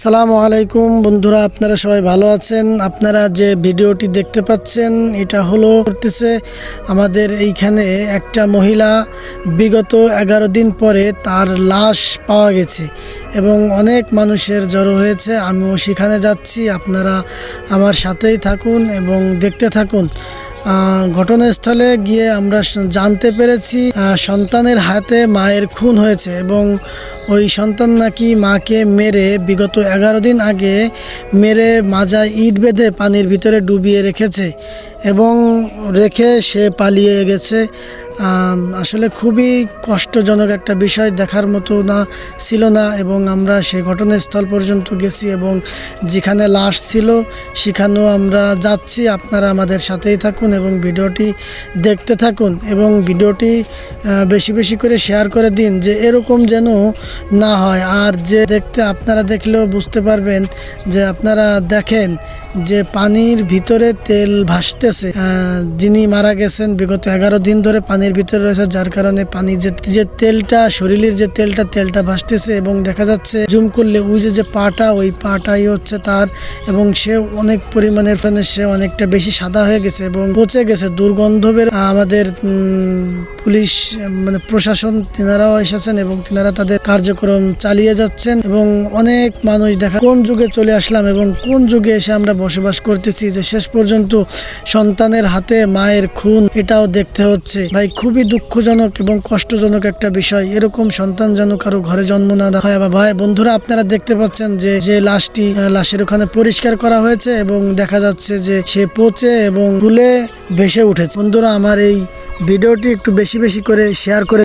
আসসালামু আলাইকুম বন্ধুরা, আপনারা সবাই ভালো আছেন। আপনারা যে ভিডিওটি দেখতে পাচ্ছেন এটা হলো করতেছে আমাদের এইখানে একটা মহিলা বিগত 11 দিন পরে তার লাশ পাওয়া গেছে এবং অনেক মানুষের জড়ো হয়েছে। আমিও সেখানে যাচ্ছি, আপনারা আমার সাথেই থাকুন এবং দেখতে থাকুন। ঘটনাস্থলে গিয়ে আমরা জানতে পেরেছি সন্তানের হাতে মায়ের খুন হয়েছে এবং ওই সন্তান নাকি মাকে মেরে বিগত 11 দিন আগে মেরে মাজায় ইট বেঁধে পানির ভিতরে ডুবিয়ে রেখেছে এবং রেখে সে পালিয়ে গেছে। আসলে খুবই কষ্টজনক একটা বিষয়, দেখার মতো না ছিল না। এবং আমরা সেই ঘটনাস্থল পর্যন্ত গেছি এবং যেখানে লাশ ছিল সেখানেও আমরা যাচ্ছি। আপনারা আমাদের সাথেই থাকুন এবং ভিডিওটি দেখতে থাকুন এবং ভিডিওটি বেশি বেশি করে শেয়ার করে দিন, যে এরকম যেন না হয়। আর যে আপনারা দেখলেও বুঝতে পারবেন, যে আপনারা দেখেন যে পানির ভিতরে তেল ভাসতেছে। যিনি মারা গেছেন বিগত 11 দিন ধরে পানির ভিতরে রয়েছে, যার কারণে পানি যে তেলটা শরীরের যে তেলটা ভাসতেছে এবং দেখা যাচ্ছে জুম করলে ওই যে পাটা, ওই পাটাই হচ্ছে তার, এবং সে অনেক পরিমাণের সে অনেকটা বেশি সাদা হয়ে গেছে এবং পচে গেছে, দুর্গন্ধ বের। আমাদের পুলিশ মানে প্রশাসন তিনারাও এসেছেন এবং তিনারা তাদের কার্যক্রম চালিয়ে যাচ্ছেন এবং অনেক মানুষ দেখা কোন যুগে চলে আসলাম এবং কোন যুগে এসে আমরা বসবাস করতেছি, যে শেষ পর্যন্ত সন্তানের হাতে মায়ের খুন এটাও দেখতে হচ্ছে। ভাই, খুবই দুঃখজনক এবং কষ্টজনক একটা বিষয়। এরকম সন্তান যেন কারো ঘরে জন্ম না হয়। ভাই বন্ধুরা, আপনারা দেখতে পাচ্ছেন যে লাশের ওখানে পরিষ্কার করা হয়েছে এবং দেখা যাচ্ছে যে সে পচে এবং ফুলে ভেসে উঠেছে। বন্ধুরা, আমার এই ভিডিওটি একটু বেশি বেশি করে শেয়ার করে